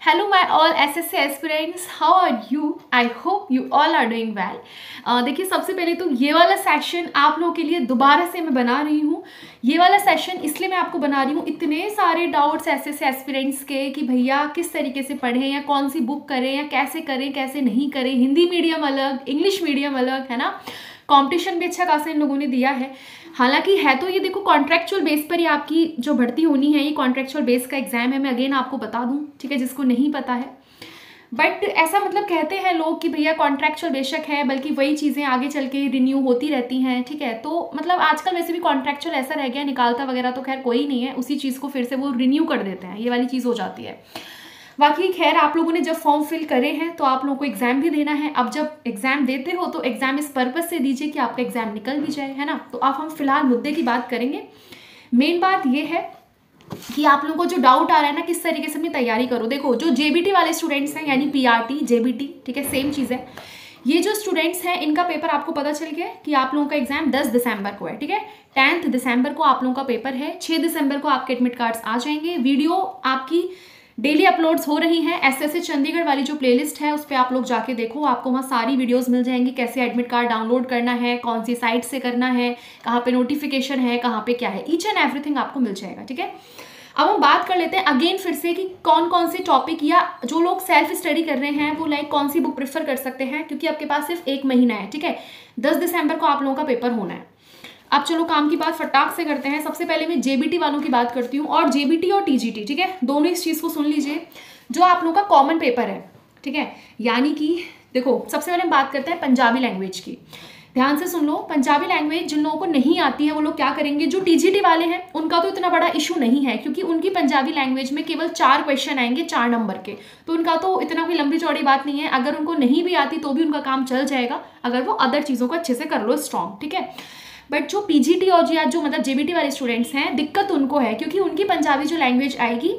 Hello, my all SSC aspirants. How are you? I hope you all are doing well. देखिए, सबसे पहले तो ये वाला सेशन आप लोगों के लिए दोबारा से मैं बना रही हूँ। ये वाला सेशन इसलिए मैं आपको बना रही हूँ, इतने सारे डाउट्स SSC एस्पिरेंट्स के कि भैया किस तरीके से पढ़ें या कौन सी बुक करें या कैसे करें कैसे नहीं करें, हिंदी मीडियम अलग, इंग्लिश मीडियम अलग, है ना। कंपटीशन भी अच्छा खासा इन लोगों ने दिया है। हालांकि है तो ये देखो कॉन्ट्रेक्चुअल बेस पर ही आपकी जो भर्ती होनी है, ये कॉन्ट्रेक्चुअल बेस का एग्जाम है। मैं अगेन आपको बता दूं, ठीक है, जिसको नहीं पता है। बट ऐसा मतलब कहते हैं लोग कि भैया कॉन्ट्रेक्चुअल बेशक है, बल्कि वही चीज़ें आगे चल के रिन्यू होती रहती हैं, ठीक है। तो मतलब आजकल वैसे भी कॉन्ट्रेक्चुअल ऐसा रह गया, निकालता वगैरह तो खैर कोई नहीं है, उसी चीज़ को फिर से वो रिन्यू कर देते हैं, ये वाली चीज़ हो जाती है। बाकी खैर आप लोगों ने जब फॉर्म फिल करे हैं तो आप लोगों को एग्जाम भी देना है। अब जब एग्जाम देते हो तो एग्जाम इस पर्पस से दीजिए कि आपका एग्जाम निकल भी जाए, है ना। तो अब हम फिलहाल मुद्दे की बात करेंगे। मेन बात ये है कि आप लोगों को जो डाउट आ रहा है ना, किस तरीके से अपनी तैयारी करो। देखो, जो जेबीटी वाले स्टूडेंट्स हैं, यानी पीआरटी जेबीटी, ठीक है, सेम चीज़ है। ये जो स्टूडेंट्स हैं इनका पेपर आपको पता चल गया कि आप लोगों का एग्जाम 10 दिसंबर को है, ठीक है। 10 दिसंबर को आप लोगों का पेपर है। 6 दिसंबर को आपके एडमिट कार्ड्स आ जाएंगे। वीडियो आपकी डेली अपलोड्स हो रही हैं। एसएससी चंडीगढ़ वाली जो प्लेलिस्ट है उस पर आप लोग जाके देखो, आपको वहाँ सारी वीडियोस मिल जाएंगी, कैसे एडमिट कार्ड डाउनलोड करना है, कौन सी साइट से करना है, कहाँ पे नोटिफिकेशन है, कहाँ पे क्या है, ईच एंड एवरीथिंग आपको मिल जाएगा, ठीक है। अब हम बात कर लेते हैं अगेन फिर से कि कौन कौन से टॉपिक, या जो लोग सेल्फ स्टडी कर रहे हैं वो लाइक कौन सी बुक प्रेफर कर सकते हैं, क्योंकि आपके पास सिर्फ 1 महीना है, ठीक है। 10 दिसंबर को आप लोगों का पेपर होना है। अब चलो काम की बात फटाक से करते हैं। सबसे पहले मैं जेबीटी वालों की बात करती हूँ, और जेबीटी और टीजीटी, ठीक है, दोनों इस चीज़ को सुन लीजिए। जो आप लोगों का कॉमन पेपर है, ठीक है, यानी कि देखो सबसे पहले हम बात करते हैं पंजाबी लैंग्वेज की। ध्यान से सुन लो, पंजाबी लैंग्वेज जिन लोगों को नहीं आती है वो लोग क्या करेंगे, जो टीजीटी वाले हैं उनका तो इतना बड़ा इशू नहीं है, क्योंकि उनकी पंजाबी लैंग्वेज में केवल 4 क्वेश्चन आएंगे 4 नंबर के, तो उनका तो इतना कोई लंबी चौड़ी बात नहीं है। अगर उनको नहीं भी आती तो भी उनका काम चल जाएगा, अगर वो अदर चीज़ों को अच्छे से कर लो स्ट्रॉन्ग, ठीक है। बट जो पीजीटी और या जो मतलब जेबीटी वाले स्टूडेंट्स हैं, दिक्कत उनको है क्योंकि उनकी पंजाबी जो लैंग्वेज आएगी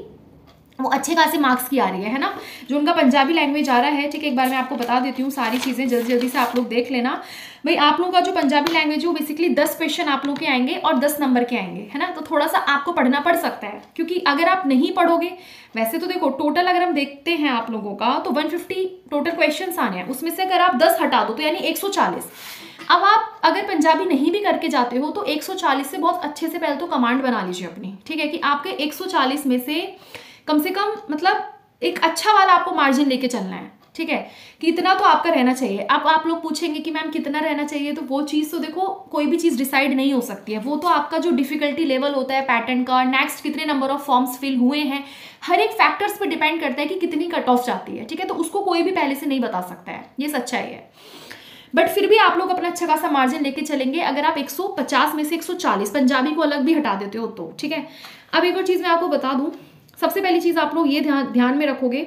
वो अच्छे खासे मार्क्स की आ रही है ना। जो उनका पंजाबी लैंग्वेज आ रहा है, ठीक है, एक बार मैं आपको बता देती हूँ सारी चीज़ें, जल्दी जल्दी से आप लोग देख लेना। भाई आप लोगों का जो पंजाबी लैंग्वेज है वो बेसिकली 10 क्वेश्चन आप लोग के आएंगे और 10 नंबर के आएंगे, है ना। तो थोड़ा सा आपको पढ़ना पड़ सकता है, क्योंकि अगर आप नहीं पढ़ोगे, वैसे तो देखो टोटल अगर हम देखते हैं आप लोगों का तो 150 टोटल क्वेश्चन आने हैं, उसमें से अगर आप 10 हटा दो तो यानी 140। अब आप अगर पंजाबी नहीं भी करके जाते हो तो 140 से बहुत अच्छे से पहले तो कमांड बना लीजिए अपनी, ठीक है, कि आपके 140 में से कम मतलब एक अच्छा वाला आपको मार्जिन लेके चलना है, ठीक है, कि इतना तो आपका रहना चाहिए। अब आप लोग पूछेंगे कि मैम कितना रहना चाहिए, तो वो चीज़ तो देखो कोई भी चीज़ डिसाइड नहीं हो सकती है, वो तो आपका जो डिफिकल्टी लेवल होता है पैटर्न का, नेक्स्ट कितने नंबर ऑफ फॉर्म्स फिल हुए हैं, हर एक फैक्टर्स पे डिपेंड करता है कि कितनी कट ऑफ जाती है, ठीक है। तो उसको कोई भी पहले से नहीं बता सकता है, ये सच्चाई है। बट फिर भी आप लोग अपना अच्छा खासा मार्जिन लेके चलेंगे अगर आप 150 में से 140 पंजाबी को अलग भी हटा देते हो तो, ठीक है। अब एक और चीज़ मैं आपको बता दूं, सबसे पहली चीज़ आप लोग ये ध्यान में रखोगे,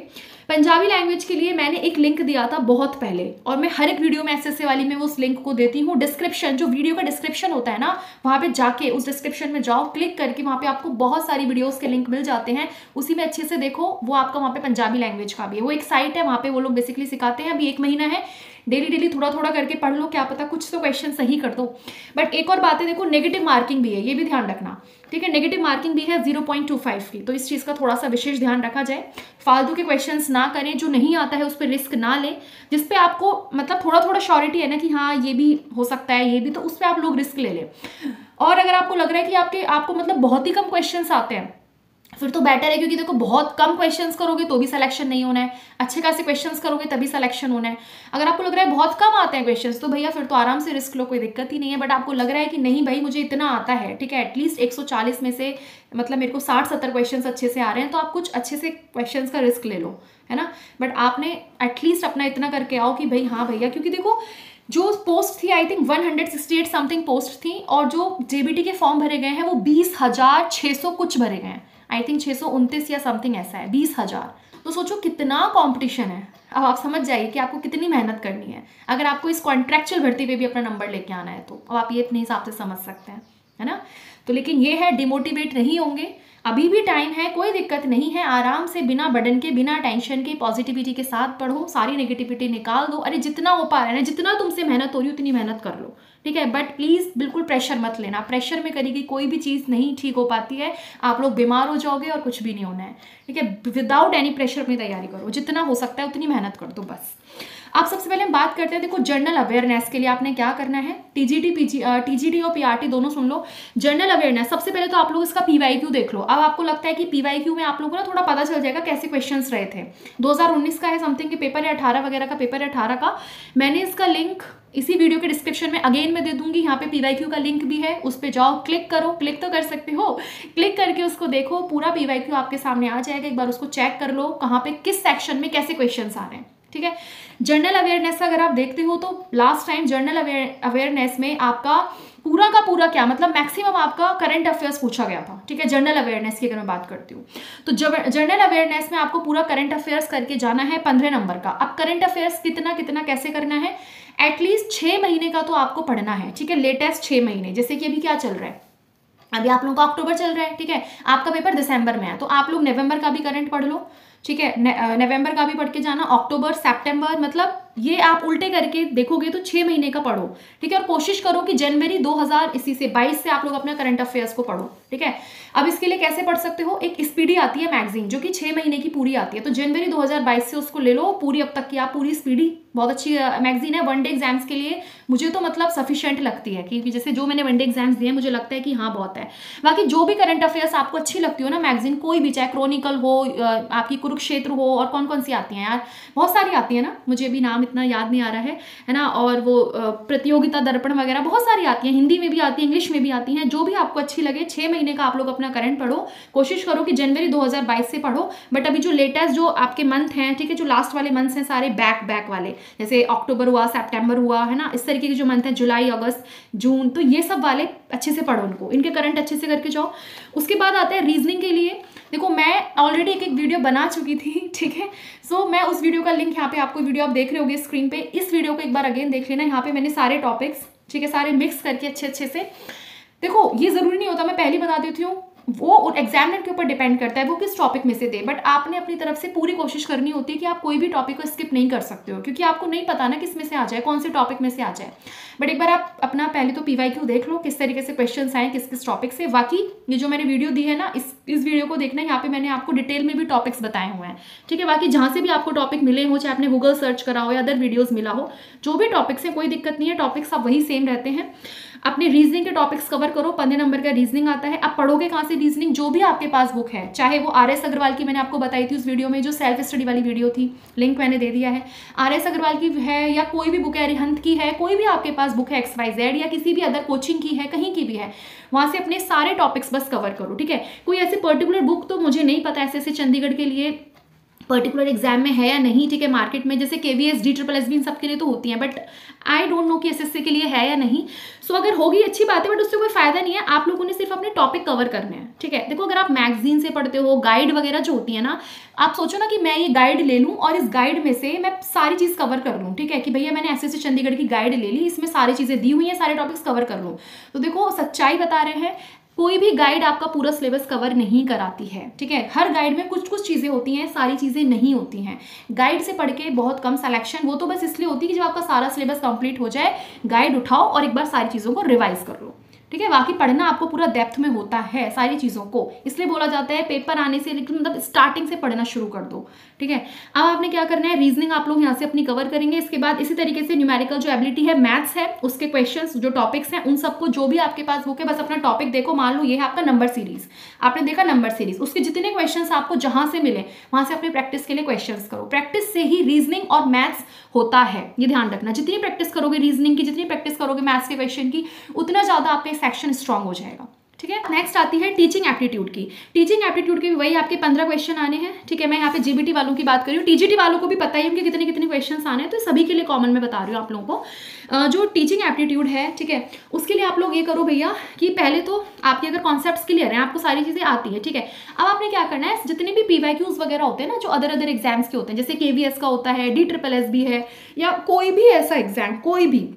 पंजाबी लैंग्वेज के लिए मैंने एक लिंक दिया था बहुत पहले, और मैं हर एक वीडियो में एसएससी वाली में उस लिंक को देती हूँ। डिस्क्रिप्शन, जो वीडियो का डिस्क्रिप्शन होता है ना, वहाँ पे जाके उस डिस्क्रिप्शन में जाओ, क्लिक करके वहाँ पे आपको बहुत सारी वीडियोस के लिंक मिल जाते हैं, उसी में अच्छे से देखो। वो आपका वहाँ पे पंजाबी लैंग्वेज का भी है, वो एक साइट है, वहाँ पे वो लोग बेसिकली सिखाते हैं। अभी 1 महीना है, डेली थोड़ा थोड़ा करके पढ़ लो, क्या पता कुछ तो क्वेश्चन सही कर दो। बट एक और बात है, देखो नेगेटिव मार्किंग भी है, ये भी ध्यान रखना, ठीक है। नेगेटिव मार्किंग भी है 0.25 की, तो इस चीज़ का थोड़ा सा विशेष ध्यान रखा जाए। फालतू के क्वेश्चंस ना करें, जो नहीं आता है उस पर रिस्क ना लें, जिस पे आपको मतलब थोड़ा थोड़ा श्योरिटी है ना कि हाँ ये भी हो सकता है, ये भी, तो उस पर आप लोग रिस्क ले लें। और अगर आपको लग रहा है कि आपको मतलब बहुत ही कम क्वेश्चंस आते हैं, फिर तो बेटर है, क्योंकि देखो बहुत कम क्वेश्चंस करोगे तो भी सिलेक्शन नहीं होना है, अच्छे खासे क्वेश्चंस करोगे तभी सिलेक्शन होना है। अगर आपको लग रहा है बहुत कम आते हैं क्वेश्चंस, तो भैया फिर तो आराम से रिस्क लो, कोई दिक्कत ही नहीं है। बट आपको लग रहा है कि नहीं भाई मुझे इतना आता है, ठीक है, एटलीस्ट 140 में से मतलब मेरे को 60-70 क्वेश्चन अच्छे से आ रहे हैं, तो आप कुछ अच्छे से क्वेश्चन का रिस्क ले लो, है ना। बट आपने एटलीस्ट अपना इतना करके आओ कि भाई हाँ भैया, क्योंकि देखो जो पोस्ट थी आई थिंक 168 समथिंग पोस्ट थी, और जो जेबीटी के फॉर्म भरे गए हैं वो 20,600 कुछ भरे गए हैं, आई थिंक 629 या समथिंग ऐसा है, 20,000। तो सोचो कितना कंपटीशन है। अब आप समझ जाइए कि आपको कितनी मेहनत करनी है अगर आपको इस कॉन्ट्रेक्चुअल भर्ती पे भी अपना नंबर लेके आना है तो। अब आप ये अपने हिसाब से समझ सकते हैं, है ना। तो लेकिन ये है, डिमोटिवेट नहीं होंगे, अभी भी टाइम है, कोई दिक्कत नहीं है, आराम से बिना बर्डन के, बिना टेंशन के, पॉजिटिविटी के साथ पढ़ो, सारी नेगेटिविटी निकाल दो। अरे जितना हो पा रहा है ना, जितना तुमसे मेहनत हो रही है उतनी मेहनत कर लो, ठीक है। बट प्लीज़ बिल्कुल प्रेशर मत लेना, प्रेशर में करी गई कोई भी चीज़ नहीं ठीक हो पाती है, आप लोग बीमार हो जाओगे और कुछ भी नहीं होना है, ठीक है। विदाउट एनी प्रेशर अपनी तैयारी करो, जितना हो सकता है उतनी मेहनत कर दो बस। आप सबसे पहले हम बात करते हैं, देखो जनरल अवेयरनेस के लिए आपने क्या करना है, टीजीटी और पीआरटी दोनों सुन लो। जनरल अवेयरनेस सबसे पहले तो आप लोग इसका पीवाईक्यू देख लो। अब आपको लगता है कि पीवाईक्यू में आप लोगों को ना थोड़ा पता चल जाएगा कैसे क्वेश्चंस रहे थे। 2019 का है समथिंग के पेपर, या 18 वगैरह का पेपर है, 18 का। मैंने इसका लिंक इसी वीडियो के डिस्क्रिप्शन में अगेन मैं दे दूंगी, यहाँ पे पीवाईक्यू का लिंक भी है, उस पर जाओ, क्लिक करो, क्लिक तो कर सकते हो, क्लिक करके उसको देखो, पूरा पीवाईक्यू आपके सामने आ जाएगा, एक बार उसको चेक कर लो कहाँ पे किस सेक्शन में कैसे क्वेश्चंस आ रहे हैं, ठीक है। जनरल अवेयरनेस अगर आप देखते हो तो लास्ट टाइम जनरल अवेयरनेस में आपका पूरा का पूरा क्या मतलब मैक्सिमम आपका करंट अफेयर्स पूछा गया था, ठीक है। जनरल अवेयरनेस की अगर मैं बात करती हूँ तो जनरल अवेयरनेस में आपको पूरा करंट अफेयर्स करके जाना है 15 नंबर का। अब करंट अफेयर्स कितना कितना कैसे करना है, एटलीस्ट 6 महीने का तो आपको पढ़ना है, ठीक है। लेटेस्ट 6 महीने, जैसे कि अभी क्या चल रहा है, अभी आप लोगों का अक्टूबर चल रहा है, ठीक है, आपका पेपर दिसंबर में है, तो आप लोग नवंबर का भी करंट पढ़ लो, ठीक है। नवंबर का भी पढ़ के जाना, अक्टूबर, सितंबर, मतलब ये आप उल्टे करके देखोगे तो 6 महीने का पढ़ो, ठीक है। और कोशिश करो कि जनवरी 2022 से आप लोग अपना करंट अफेयर्स को पढ़ो, ठीक है। अब इसके लिए कैसे पढ़ सकते हो, एक स्पीडी आती है मैगजीन जो कि 6 महीने की पूरी आती है, तो जनवरी 2022 से उसको ले लो पूरी, अब तक की आप पूरी स्पीडी, बहुत अच्छी मैगजीन है, वनडे एग्जाम्स के लिए मुझे तो मतलब सफिशिएंट लगती है, क्योंकि जैसे जो मैंने वनडे एग्जाम्स दिए मुझे लगता है कि हाँ बहुत है। बाकी जो भी करंट अफेयर्स आपको अच्छी लगती हो ना मैगजीन, कोई भी, चाहे क्रॉनिकल हो, आपकी कुरुक्षेत्र हो, और कौन कौन सी आती हैं यार, बहुत सारी आती है ना, मुझे भी नाम इतना याद नहीं आ रहा है ना, और वो प्रतियोगिता दर्पण वगैरह बहुत सारी आती हैं, हिंदी में भी आती है, इंग्लिश में भी आती हैं, जो भी आपको अच्छी लगे। 6 महीने का आप लोग अपना करंट पढ़ो, कोशिश करो कि जनवरी 2022 से पढ़ो। बट अभी जो लेटेस्ट जो आपके मंथ हैं, ठीक है, जो लास्ट वाले मंथ्स हैं सारे बैक वाले, जैसे अक्टूबर हुआ, सितंबर हुआ, है ना, इस तरीके के जो मंथ है, जुलाई, अगस्त, जून, तो ये सब वाले अच्छे से पढ़ो, उनको, इनके करंट अच्छे से करके जाओ। उसके बाद आते हैं रीजनिंग के लिए। देखो मैं ऑलरेडी एक वीडियो बना चुकी थी, ठीक है, सो मैं उस वीडियो का लिंक यहाँ पे, आपको वीडियो आप देख रहे होगे स्क्रीन पे, इस वीडियो को एक बार अगेन देख लेना। यहाँ पे मैंने सारे टॉपिक्स, ठीक है, सारे मिक्स करके अच्छे से, देखो ये जरूरी नहीं होता, मैं पहले बता देती हूँ, वो एग्जामिनर के ऊपर डिपेंड करता है वो किस टॉपिक में से दे, बट आपने अपनी तरफ से पूरी कोशिश करनी होती है कि आप कोई भी टॉपिक को स्किप नहीं कर सकते हो, क्योंकि आपको नहीं पता ना किस में से आ जाए, कौन से टॉपिक में से आ जाए। बट एक बार आप अपना पहले तो पीवाईक्यू देख लो, किस तरीके से क्वेश्चंस आए किस किस टॉपिक से। बाकी ये जो मैंने वीडियो दी है ना, इस वीडियो को देखना, यहाँ पे मैंने आपको डिटेल में भी टॉपिक्स बताए हुए हैं, ठीक है। बाकी जहाँ से भी आपको टॉपिक मिले हो, चाहे आपने गूगल सर्च करा हो या अदर वीडियोज मिला हो, जो भी टॉपिक्स है कोई दिक्कत नहीं है, टॉपिक्स सब वही सेम रहते हैं। अपने रीजनिंग के टॉपिक्स कवर करो, 15 नंबर का रीजनिंग आता है। आप पढ़ोगे कहाँ से रीजनिंग, जो भी आपके पास बुक है, चाहे वो RS अग्रवाल की मैंने आपको बताई थी उस वीडियो में, जो सेल्फ स्टडी वाली वीडियो थी, लिंक मैंने दे दिया है, RS अग्रवाल की है, या कोई भी बुक है, अरिहंत की है, कोई भी आपके पास बुक है, XYZ, या किसी भी अदर कोचिंग की है, कहीं की भी है, वहाँ से अपने सारे टॉपिक्स बस कवर करो, ठीक है। कोई ऐसी पर्टिकुलर बुक तो मुझे नहीं पता ऐसे चंडीगढ़ के लिए पर्टिकुलर एग्जाम में है या नहीं, ठीक है। मार्केट में जैसे KVS, DSSS इन सब के लिए तो होती हैं, बट आई डोंट नो कि SSC के लिए है या नहीं। सो अगर होगी अच्छी बात है, बट उससे कोई फायदा नहीं है, आप लोगों ने सिर्फ अपने टॉपिक कवर करने हैं, ठीक है। देखो अगर आप मैगजीन से पढ़ते हो, गाइड वगैरह जो होती है ना, आप सोचो ना कि मैं ये गाइड ले लूँ और इस गाइड में से मैं सारी चीज़ कवर कर लूँ, ठीक है, कि भैया मैंने SSC चंडीगढ़ की गाइड ले ली, इसमें सारी चीज़ें दी हुई हैं, सारे टॉपिक्स कवर कर लूँ। तो देखो सच्चाई बता रहे हैं, कोई भी गाइड आपका पूरा सिलेबस कवर नहीं कराती है, ठीक है। हर गाइड में कुछ कुछ चीज़ें होती हैं, सारी चीज़ें नहीं होती हैं। गाइड से पढ़ के बहुत कम सिलेक्शन, वो तो बस इसलिए होती है कि जब आपका सारा सिलेबस कंप्लीट हो जाए, गाइड उठाओ और एक बार सारी चीज़ों को रिवाइज कर लो, ठीक है। बाकी पढ़ना आपको पूरा डेप्थ में होता है सारी चीज़ों को, इसलिए बोला जाता है पेपर आने से, लेकिन मतलब स्टार्टिंग से पढ़ना शुरू कर दो, ठीक है। अब आपने क्या करना है, रीजनिंग आप लोग यहाँ से अपनी कवर करेंगे। इसके बाद इसी तरीके से न्यूमेरिकल जो एबिलिटी है, मैथ्स है, उसके क्वेश्चंस जो टॉपिक्स हैं उन सबको, जो भी आपके पास बुक है, बस अपना टॉपिक देखो। मान लो ये है आपका नंबर सीरीज, आपने देखा नंबर सीरीज, उसके जितने क्वेश्चंस आपको जहां से मिले वहां से अपने प्रैक्टिस के लिए क्वेश्चंस करो। प्रैक्टिस से ही रीजनिंग और मैथ्स होता है, ये ध्यान रखना। जितनी प्रैक्टिस करोगे रीजनिंग की, जितनी प्रैक्टिस करोगे मैथ्स के क्वेश्चन की, उतना ज्यादा आपका सेक्शन स्ट्रांग हो जाएगा, ठीक है। नेक्स्ट आती है टीचिंग एप्टीट्यूड की। टीचिंग एप्टीट्यूड के भी वही आपके 15 क्वेश्चन आने हैं, ठीक है। मैं यहाँ पे GBT वालों की बात कर रही हूँ, TGT वालों को भी पता ही उनके कितने कितने क्वेश्चन आने हैं, तो सभी के लिए कॉमन मैं बता रही हूँ आप लोगों को। जो टीचिंग एप्टीट्यूड है, ठीक है, उसके लिए आप लोग ये करो भैया कि पहले तो आपके अगर कॉन्सेप्ट्स क्लियर हैं, आपको सारी चीज़ें आती है, ठीक है। अब आपने क्या करना है, जितने भी PYQs वगैरह होते हैं ना, जो अदर एग्जाम्स के होते हैं, जैसे KVS का होता है, DSSS भी है, या कोई भी ऐसा एग्जाम, कोई भी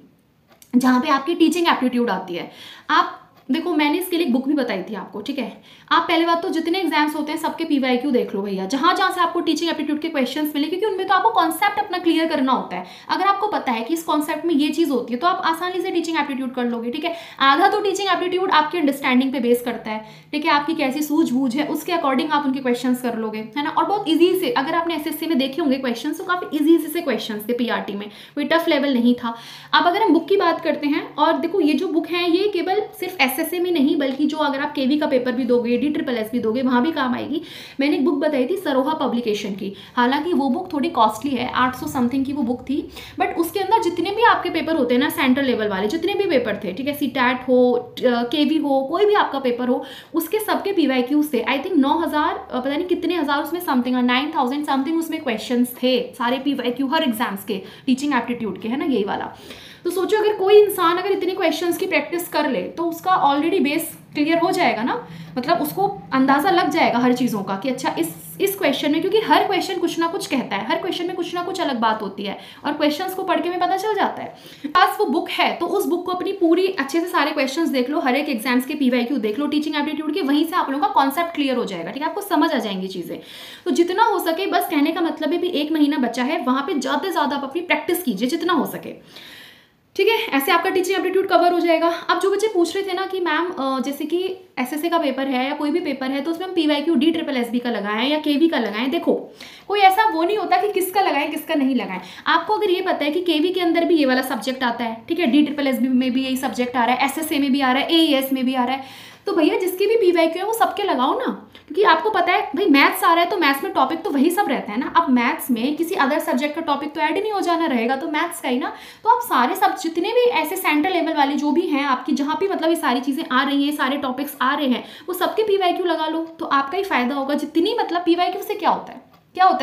जहाँ पे आपकी टीचिंग एप्टीट्यूड आती है, आप देखो मैंने इसके लिए एक बुक भी बताई थी आपको, ठीक है। आप पहले बात तो जितने एग्जाम्स होते हैं सबके पीवाईक्यू देख लो भैया, जहाँ जहाँ से आपको टीचिंग एप्टीट्यूड के क्वेश्चंस मिले, क्योंकि उनमें तो आपको कॉन्सेप्ट अपना क्लियर करना होता है। अगर आपको पता है कि इस कॉन्सेप्ट में ये चीज़ होती है तो आप आसानी से टीचिंग एप्टीट्यूड कर लोगे, ठीक है। आधा तो टीचिंग एप्टीट्यूड आपकी अंडरस्टैंडिंग पे बेस करता है, ठीक है, आपकी कैसी सूझबूझ है उसके अकॉर्डिंग आप उनके क्वेश्चन कर लोगे, है ना। और बहुत ईजी से, अगर आपने एसएससी में देखे होंगे क्वेश्चन तो काफ़ी ईजी से क्वेश्चन थे पीआरटी में, कोई टफ लेवल नहीं था। अब अगर हम बुक की बात करते हैं, और देखो ये जो बुक है ये केवल सिर्फ एसएससी में नहीं बल्कि जो अगर आप केवी का पेपर भी दोगे, DSSS भी दोगे, वहाँ भी काम आएगी। मैंने एक बुक बताई थी सरोहा पब्लिकेशन की, हालांकि वो बुक थोड़ी कॉस्टली है, 800 समथिंग की वो बुक थी, बट उसके अंदर जितने भी आपके पेपर होते हैं ना सेंट्रल लेवल वाले, जितने भी पेपर थे, ठीक है, सीटैट हो, केवी हो, कोई भी आपका पेपर हो, उसके सबके पीवाईक्यूज थे। आई थिंक 9000 पता नहीं कितने हज़ार उसमें समथिंग, 9000 समथिंग उसमें क्वेश्चन थे, सारे पीवाईक्यू हर एग्जाम्स के टीचिंग एप्टीट्यूड के, है ना, यही वाला। तो सोचो अगर कोई इंसान अगर इतने क्वेश्चंस की प्रैक्टिस कर ले तो उसका ऑलरेडी बेस क्लियर हो जाएगा ना, मतलब उसको अंदाज़ा लग जाएगा हर चीज़ों का कि अच्छा इस क्वेश्चन में, क्योंकि हर क्वेश्चन कुछ ना कुछ कहता है, हर क्वेश्चन में कुछ ना कुछ अलग बात होती है और क्वेश्चंस को पढ़ के में पता चल जाता है। पास वो बुक है तो उस बुक को अपनी पूरी अच्छे से सारे क्वेश्चंस देख लो, हर एक एग्जाम्स के पीवाईक्यू देख लो, टीचिंग एप्टीट्यूड के, वहीं से आप लोगों का कॉन्सेप्ट क्लियर हो जाएगा, ठीक है, आपको समझ आ जाएंगी चीज़ें। तो जितना हो सके, बस कहने का मतलब है भी 1 महीना बचा है, वहाँ पर ज़्यादा से ज़्यादा आप अपनी प्रैक्टिस कीजिए जितना हो सके, ठीक है। ऐसे आपका टीचिंग एप्टीट्यूड कवर हो जाएगा। अब जो बच्चे पूछ रहे थे ना कि मैम जैसे कि एसएससी का पेपर है या कोई भी पेपर है तो उसमें हम पीवाईक्यू DSSS का लगाएं या केवी का लगाएं, देखो कोई ऐसा वो नहीं होता कि किसका लगाएं किसका नहीं लगाएं। आपको अगर ये पता है कि केवी के अंदर भी ये वाला सब्जेक्ट आता है, ठीक है, DSSS में भी यही सब्जेक्ट आ रहा है, एसएससी में भी आ रहा है, AES में भी आ रहा है, तो भैया जिसके भी पीवाईक्यू है वो सबके लगाओ ना, क्योंकि आपको पता है भाई मैथ्स आ रहा है तो मैथ्स में टॉपिक तो वही सब रहता है ना। अब मैथ्स में किसी अदर सब्जेक्ट का टॉपिक तो ऐड ही नहीं हो जाना रहेगा, तो मैथ्स का ही ना। तो आप सारे सब जितने भी ऐसे सेंट्रल लेवल वाले जो भी हैं आपकी, जहाँ भी मतलब ये सारी चीज़ें आ रही हैं, सारे टॉपिक्स आ रहे हैं, वो सबके पीवाईक्यू लगा लो तो आपका ही फायदा होगा। जितनी मतलब पीवाईक्यू से क्या होता है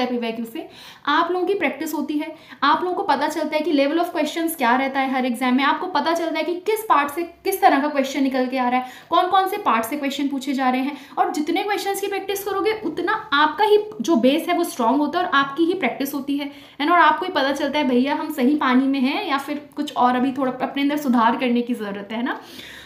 पीवाईक्यू से, आप लोगों की प्रैक्टिस होती है, आप लोगों को पता चलता है कि लेवल ऑफ क्वेश्चंस क्या रहता है हर एग्जाम में, आपको पता चलता है कि किस पार्ट से किस तरह का क्वेश्चन निकल के आ रहा है, कौन कौन से पार्ट से क्वेश्चन पूछे जा रहे हैं। और जितने क्वेश्चंस की प्रैक्टिस करोगे उतना आपका ही जो बेस है वो स्ट्रांग होता है और आपकी ही प्रैक्टिस होती है ना। और आपको ही पता चलता है भैया हम सही पानी में हैं या फिर कुछ और अभी थोड़ा अपने अंदर सुधार करने की ज़रूरत है ना।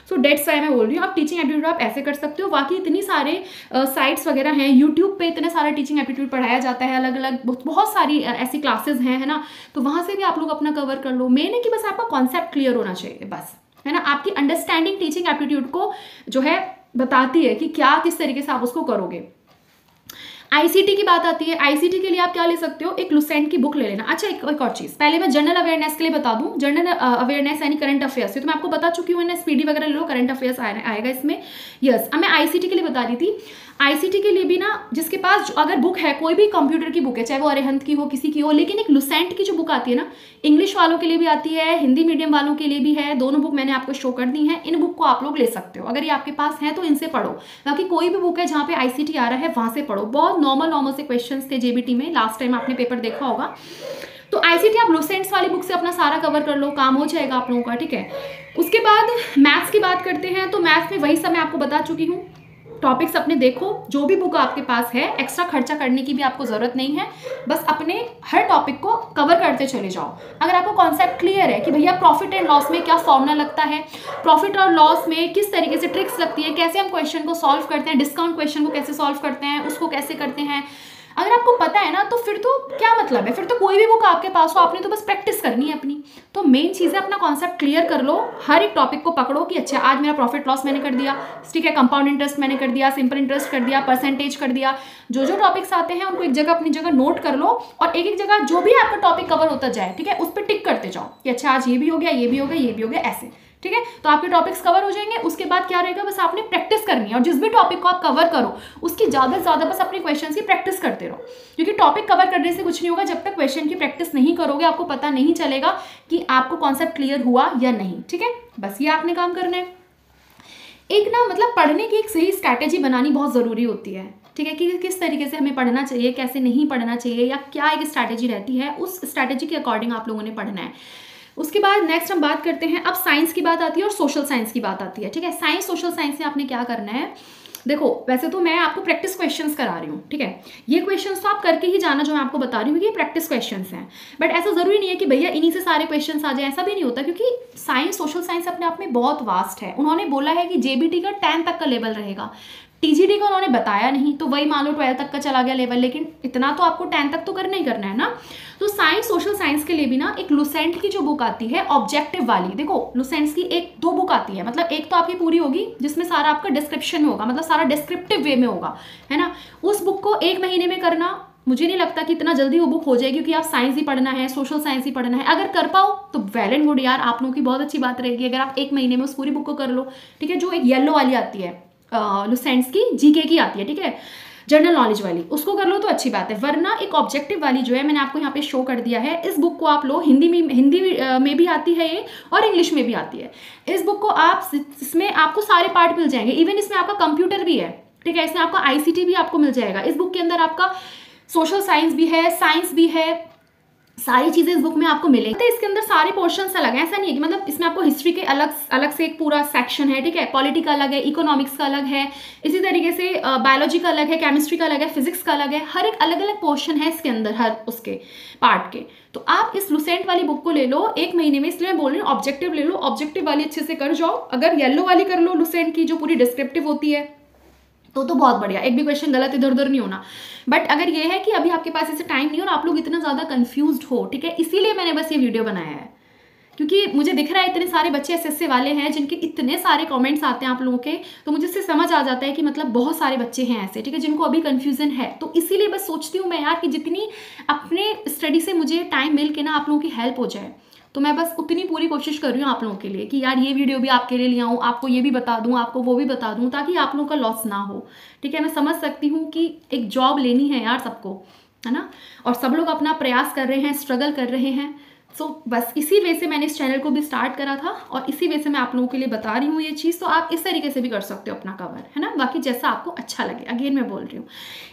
सो डेट्स वाई मैं बोल रही हूँ, आप टीचिंग एप्टीट्यूड आप ऐसे कर सकते हो। बाकी इतनी सारे साइट्स वगैरह हैं, यूट्यूब पे इतने सारा टीचिंग एप्टीट्यूड पढ़ाया जाता है, अलग अलग बहुत सारी ऐसी क्लासेस हैं, है ना, तो वहाँ से भी आप लोग अपना कवर कर लो। मेन है कि बस आपका कॉन्सेप्ट क्लियर होना चाहिए, बस, है ना। आपकी अंडरस्टैंडिंग टीचिंग एप्टीट्यूड को जो है बताती है कि क्या किस तरीके से आप उसको करोगे। आईसीटी की बात आती है, आईसीटी के लिए आप क्या ले सकते हो, एक लुसेंट की बुक ले लेना। अच्छा एक और चीज़, पहले मैं जनरल अवेयरनेस के लिए बता दूं, जनरल अवेयरनेस यानी करंट अफेयर्स, तो मैं आपको बता चुकी हूँ, स्पीडी वगैरह ले लो, करंट अफेयर्स आएगा इसमें, यस। अब मैं आईसीटी के लिए बता दी थी, आईसीटी के लिए भी ना जिसके पास अगर बुक है, कोई भी कंप्यूटर की बुक है, चाहे वो अरिहंत की हो किसी की हो, लेकिन एक लुसेंट की जो बुक आती है ना, इंग्लिश वालों के लिए भी आती है, हिंदी मीडियम वालों के लिए भी है, दोनों बुक मैंने आपको शो कर दी हैं। इन बुक को आप लोग ले सकते हो, अगर ये आपके पास है तो इनसे पढ़ो। बाकी कोई भी बुक है जहाँ पे आईसीटी आ रहा है वहाँ से पढ़ो। बहुत नॉर्मल से क्वेश्चंस थे जेबीटी में, लास्ट टाइम आपने पेपर देखा होगा। तो आईसीटी आप लुसेंट्स वाली बुक से अपना सारा कवर कर लो, काम हो जाएगा आप लोगों का, ठीक है। उसके बाद मैथ्स की बात करते हैं, तो मैथ्स में वही सब मैं आपको बता चुकी हूँ, टॉपिक्स अपने देखो, जो भी बुक आपके पास है, एक्स्ट्रा खर्चा करने की भी आपको ज़रूरत नहीं है, बस अपने हर टॉपिक को कवर करते चले जाओ। अगर आपको कॉन्सेप्ट क्लियर है कि भैया प्रॉफिट एंड लॉस में क्या फॉर्मूला लगता है, प्रॉफिट और लॉस में किस तरीके से ट्रिक्स लगती है, कैसे हम क्वेश्चन को सॉल्व करते हैं, डिस्काउंट क्वेश्चन को कैसे सॉल्व करते हैं, उसको कैसे करते हैं, अगर आपको पता है ना, तो फिर तो क्या मतलब है, फिर तो कोई भी बुक आपके पास हो, आपने तो बस प्रैक्टिस करनी है अपनी। तो मेन चीज़ है अपना कॉन्सेप्ट क्लियर कर लो, हर एक टॉपिक को पकड़ो कि अच्छा आज मेरा प्रॉफिट लॉस मैंने कर दिया, ठीक है, कंपाउंड इंटरेस्ट मैंने कर दिया, सिंपल इंटरेस्ट कर दिया, परसेंटेज कर दिया, जो जो टॉपिक्स आते हैं उनको एक जगह अपनी जगह नोट कर लो और एक एक जगह जो भी आपका टॉपिक कवर होता जाए, ठीक है, उस पर टिक करते जाओ कि अच्छा आज ये भी हो गया, ये भी हो गया, ये भी हो गया, ऐसे, ठीक है। तो आपके टॉपिक्स कवर हो जाएंगे। उसके बाद क्या रहेगा, बस आपने प्रैक्टिस करनी है और जिस भी टॉपिक को आप कवर करो उसकी ज़्यादा से ज़्यादा बस अपने क्वेश्चन की प्रैक्टिस करते रहो, क्योंकि टॉपिक कवर करने से कुछ नहीं होगा जब तक क्वेश्चन की प्रैक्टिस नहीं करोगे, आपको पता नहीं चलेगा कि आपको कॉन्सेप्ट क्लियर हुआ या नहीं, ठीक है। बस ये आपने काम करना है। एक ना मतलब पढ़ने की एक सही स्ट्रैटेजी बनानी बहुत ज़रूरी होती है, ठीक है, कि किस तरीके से हमें पढ़ना चाहिए, कैसे नहीं पढ़ना चाहिए, या क्या एक स्ट्रैटेजी रहती है, उस स्ट्रैटेजी के अकॉर्डिंग आप लोगों ने पढ़ना है। उसके बाद नेक्स्ट हम बात करते हैं, अब साइंस की बात आती है और सोशल साइंस की बात आती है, ठीक है। साइंस सोशल साइंस में आपने क्या करना है, देखो वैसे तो मैं आपको प्रैक्टिस क्वेश्चंस करा रही हूँ, ठीक है, ये क्वेश्चंस तो आप करके ही जाना जो मैं आपको बता रही हूँ कि ये प्रैक्टिस क्वेश्चंस हैं, बट ऐसा ज़रूरी नहीं है कि भैया इन्हीं से सारे क्वेश्चंस आ जाए, ऐसा भी नहीं होता, क्योंकि साइंस, सोशल साइंस अपने आप में बहुत वास्ट है। उन्होंने बोला है कि जेबीटी का 10 तक का लेवल रहेगा, टीजीडी का उन्होंने बताया नहीं, तो वही मान लो 12 तक का चला गया लेवल, लेकिन इतना तो आपको 10 तक तो करना ही करना है ना। तो साइंस, सोशल साइंस के लिए भी ना एक लुसेंट की जो बुक आती है ऑब्जेक्टिव वाली, देखो लुसेंट्स की 1-2 बुक आती है, मतलब एक तो आपकी पूरी होगी जिसमें सारा आपका डिस्क्रिप्शन में होगा, मतलब सारा डिस्क्रिप्टिव वे में होगा, है ना। उस बुक को 1 महीने में करना, मुझे नहीं लगता कि इतना जल्दी वो बुक हो जाएगी, क्योंकि आप साइंस ही पढ़ना है, सोशल साइंस ही पढ़ना है। अगर कर पाओ तो वेल एंड गुड यार, आप लोगों की बहुत अच्छी बात रहेगी अगर आप 1 महीने में उस पूरी बुक को कर लो, ठीक है। जो एक येलो वाली आती है लुसेंट्स की, जीके की आती है, ठीक है, जनरल नॉलेज वाली, उसको कर लो तो अच्छी बात है। वरना एक ऑब्जेक्टिव वाली जो है, मैंने आपको यहाँ पे शो कर दिया है, इस बुक को आप लो, हिंदी में भी आती है ये और इंग्लिश में भी आती है। इस बुक को आप, इसमें आपको सारे पार्ट मिल जाएंगे, इवन इसमें आपका कंप्यूटर भी है, ठीक है, इसमें आपका आईसीटी भी आपको मिल जाएगा। इस बुक के अंदर आपका सोशल साइंस भी है, साइंस भी है, सारी चीज़ें इस बुक में आपको मिलेंगी। तो इसके अंदर सारे पोर्शंस अलग हैं, ऐसा नहीं है कि मतलब इसमें आपको हिस्ट्री के अलग से एक पूरा सेक्शन है, ठीक है, पॉलिटी का अलग है, इकोनॉमिक्स का अलग है, इसी तरीके से बायोलॉजी का अलग है, केमिस्ट्री का अलग है, फिजिक्स का अलग है, हर एक अलग अलग पोर्शन है इसके अंदर, हर उसके पार्ट के। तो आप इस लुसेंट वाली बुक को ले लो 1 महीने में, इसलिए मैं बोल रही हूँ ऑब्जेक्टिव ले लो, ऑब्जेक्टिव वाली अच्छे से कर जाओ। अगर येलो वाली कर लो लुसेंट की, जो पूरी डिस्क्रिप्टिव होती है, तो बहुत बढ़िया, एक भी क्वेश्चन गलत इधर उधर नहीं होना। बट अगर ये है कि अभी आपके पास ऐसे टाइम नहीं और आप लोग इतना ज़्यादा कंफ्यूज्ड हो, ठीक है, इसीलिए मैंने बस ये वीडियो बनाया है, क्योंकि मुझे दिख रहा है इतने सारे बच्चे एसएससी वाले हैं जिनके इतने सारे कमेंट्स आते हैं आप लोगों के, तो मुझे इससे समझ आ जाता है कि मतलब बहुत सारे बच्चे हैं ऐसे, ठीक है, जिनको अभी कन्फ्यूजन है। तो इसीलिए बस सोचती हूँ मैं यार कि जितनी अपने स्टडी से मुझे टाइम मिल के ना आप लोगों की हेल्प हो जाए, तो मैं बस उतनी पूरी कोशिश कर रही हूँ आप लोगों के लिए कि यार ये वीडियो भी आपके लिए ले आऊँ, आपको ये भी बता दूँ, आपको वो भी बता दूँ, ताकि आप लोगों का लॉस ना हो, ठीक है। मैं समझ सकती हूँ कि एक जॉब लेनी है यार सबको, है ना, और सब लोग अपना प्रयास कर रहे हैं, स्ट्रगल कर रहे हैं। सो बस इसी वे से मैंने इस चैनल को भी स्टार्ट करा था और इसी वे से मैं आप लोगों के लिए बता रही हूँ ये चीज़। तो आप इस तरीके से भी कर सकते हो अपना कवर, है ना, बाकी जैसा आपको अच्छा लगे, अगेन मैं बोल रही हूँ।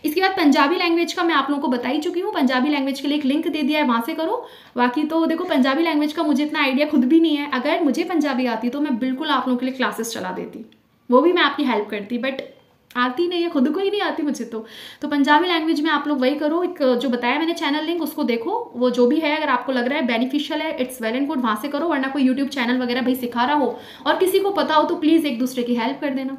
इसके बाद पंजाबी लैंग्वेज का मैं आप लोगों को बता ही चुकी हूँ, पंजाबी लैंग्वेज के लिए एक लिंक दे दिया है, वहाँ से करो। बाकी तो देखो पंजाबी लैंग्वेज का मुझे इतना आइडिया खुद भी नहीं है, अगर मुझे पंजाबी आती तो मैं बिल्कुल आप लोगों के लिए क्लासेस चला देती, वो भी मैं आपकी हेल्प करती, बट आती नहीं है, खुद को ही नहीं आती मुझे तो पंजाबी लैंग्वेज में आप लोग वही करो, एक जो बताया मैंने चैनल लिंक उसको देखो, वो जो भी है अगर आपको लग रहा है बेनिफिशियल है, इट्स वेल एंड गुड, वहाँ से करो। वरना कोई यूट्यूब चैनल वगैरह भाई सिखा रहा हो और किसी को पता हो तो प्लीज़ एक दूसरे की हेल्प कर देना।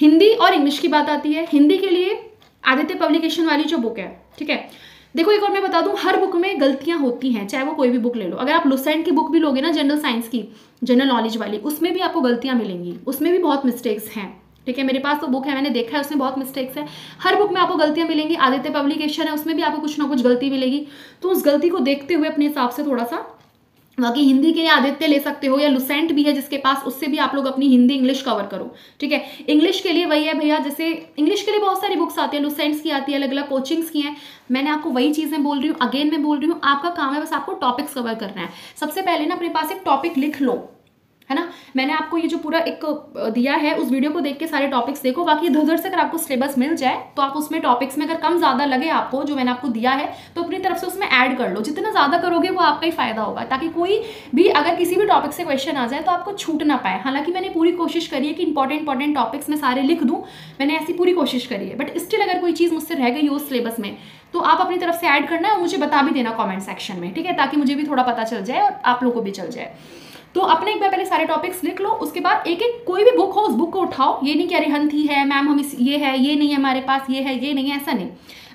हिंदी और इंग्लिश की बात आती है, हिंदी के लिए आदित्य पब्लिकेशन वाली जो बुक है, ठीक है, देखो एक और मैं बता दूं, हर बुक में गलतियां होती हैं, चाहे वो कोई भी बुक ले लो। अगर आप लुसेंट की बुक भी लोगे ना, जनरल साइंस की, जनरल नॉलेज वाली, उसमें भी आपको गलतियां मिलेंगी, उसमें भी बहुत मिस्टेक्स हैं, ठीक है। मेरे पास तो बुक है, मैंने देखा है, उसमें बहुत मिस्टेक्स है, हर बुक में आपको गलतियां मिलेंगी। आदित्य पब्लिकेशन है, उसमें भी आपको कुछ ना कुछ गलती मिलेगी, तो उस गलती को देखते हुए अपने हिसाब से थोड़ा सा, बाकी हिंदी के लिए आदित्य ले सकते हो या लुसेंट भी है जिसके पास, उससे भी आप लोग अपनी हिंदी इंग्लिश कवर करो, ठीक है। इंग्लिश के लिए वही है भैया, जैसे इंग्लिश के लिए बहुत सारी बुक्स आती है, लुसेंट्स की आती है, अलग अलग कोचिंग्स की हैं, मैंने आपको वही चीज़ें बोल रही हूँ, अगेन मैं बोल रही हूँ, आपका काम है बस आपको टॉपिक्स कवर करना है। सबसे पहले ना अपने पास एक टॉपिक लिख लो, है ना, मैंने आपको ये जो पूरा एक दिया है उस वीडियो को देख के सारे टॉपिक्स देखो। बाकी इधर उधर से अगर आपको सिलेबस मिल जाए तो आप उसमें टॉपिक्स में अगर कम ज़्यादा लगे आपको जो मैंने आपको दिया है तो अपनी तरफ से उसमें ऐड कर लो, जितना ज़्यादा करोगे वो आपका ही फायदा होगा, ताकि कोई भी अगर किसी भी टॉपिक से क्वेश्चन आ जाए तो आपको छूट ना पाए। हालांकि मैंने पूरी कोशिश करी है कि इंपॉर्टेंट टॉपिक्स में सारे लिख दूँ, मैंने ऐसी पूरी कोशिश करी है, बट स्टिल अगर कोई चीज़ मुझसे रह गई हो उस सिलेबस में तो आप अपनी तरफ से ऐड करना है और मुझे बता भी देना कॉमेंट सेक्शन में, ठीक है, ताकि मुझे भी थोड़ा पता चल जाए और आप लोगों को भी चल जाए। तो अपने एक बार पहले सारे टॉपिक्स लिख लो, उसके बाद एक एक कोई भी बुक हो उस बुक को उठाओ। ये नहीं कि अरे हंथी है मैम, हम ये है, ये नहीं है हमारे पास, ये है, ये नहीं है, ऐसा नहीं।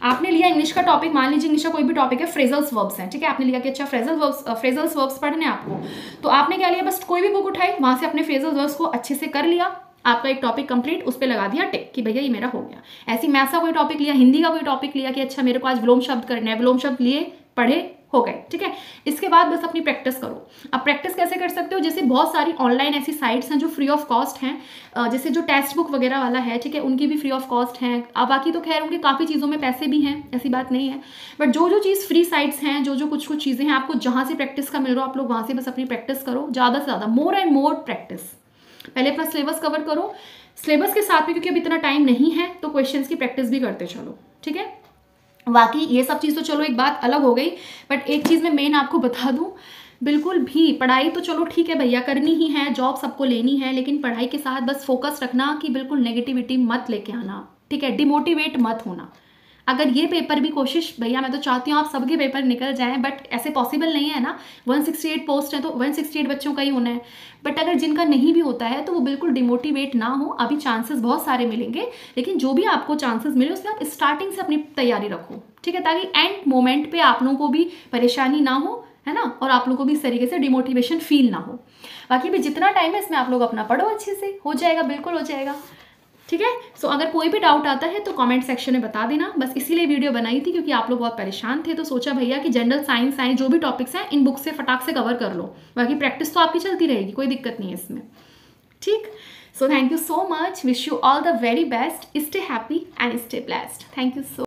आपने लिया इंग्लिश का टॉपिक, मान लीजिए इंग्लिश का कोई भी टॉपिक है, फ्रेजल्स वर्ब्स हैं, ठीक है, आपने लिया कि अच्छा फ्रेजल्स वर्ब्स पढ़ने आपको, तो आपने क्या लिया, बस कोई भी बुक उठाई, वहाँ से अपने फ्रेजल्स वर्ब्स को अच्छे से कर लिया, आपका एक टॉपिक कंप्लीट, उस पर लगा दिया टिक कि भैया ये मेरा हो गया। ऐसी मैथ्स का कोई टॉपिक लिया, हिंदी का कोई टॉपिक लिया कि अच्छा मेरे को आज विलोम शब्द करना है, विलोम शब्द लिए, पढ़े, हो गए, ठीक है। इसके बाद बस अपनी प्रैक्टिस करो। अब प्रैक्टिस कैसे कर सकते हो, जैसे बहुत सारी ऑनलाइन ऐसी साइट्स हैं जो फ्री ऑफ कॉस्ट हैं, जैसे जो टेक्स्ट बुक वगैरह वाला है, ठीक है, उनकी भी फ्री ऑफ कॉस्ट हैं। अब बाकी तो खैर उनके काफ़ी चीज़ों में पैसे भी हैं, ऐसी बात नहीं है, बट जो चीज़ फ्री साइट्स हैं, जो कुछ चीज़ें हैं आपको जहाँ से प्रैक्टिस का मिल रहा हो, आप लोग वहाँ से बस अपनी प्रैक्टिस करो, ज़्यादा से ज़्यादा, मोर एंड मोर प्रैक्टिस। पहले अपना सिलेबस कवर करो, सिलेबस के साथ में क्योंकि अब इतना टाइम नहीं है तो क्वेश्चंस की प्रैक्टिस भी करते चलो, ठीक है। बाकी ये सब चीज़ तो चलो एक बात अलग हो गई, बट एक चीज़ मैं मेन आपको बता दूं, बिल्कुल भी पढ़ाई तो चलो ठीक है भैया, करनी ही है, जॉब सबको लेनी है, लेकिन पढ़ाई के साथ बस फोकस रखना कि बिल्कुल नेगेटिविटी मत लेके आना, ठीक है, डिमोटिवेट मत होना। अगर ये पेपर भी कोशिश, भैया मैं तो चाहती हूँ आप सबके पेपर निकल जाएं, बट ऐसे पॉसिबल नहीं है ना, 168 पोस्ट है तो 168 बच्चों का ही होना है। बट अगर जिनका नहीं भी होता है तो वो बिल्कुल डिमोटिवेट ना हो, अभी चांसेस बहुत सारे मिलेंगे, लेकिन जो भी आपको चांसेस मिले उसमें आप स्टार्टिंग से अपनी तैयारी रखो, ठीक है, ताकि एंड मोमेंट पे आप लोगों को भी परेशानी ना हो, है ना, और आप लोगों को भी इस तरीके से डिमोटिवेशन फील ना हो। बाकी भी जितना टाइम है इसमें आप लोग अपना पढ़ो अच्छे से, हो जाएगा, बिल्कुल हो जाएगा, ठीक है। सो अगर कोई भी डाउट आता है तो कमेंट सेक्शन में बता देना, बस इसीलिए वीडियो बनाई थी क्योंकि आप लोग बहुत परेशान थे, तो सोचा भैया कि जनरल साइंस जो भी टॉपिक्स हैं इन बुक से फटाक से कवर कर लो, बाकी प्रैक्टिस तो आपकी चलती रहेगी, कोई दिक्कत नहीं है इसमें, ठीक। So thank you so much, wish you all the very best, stay happy and stay blessed, thank you so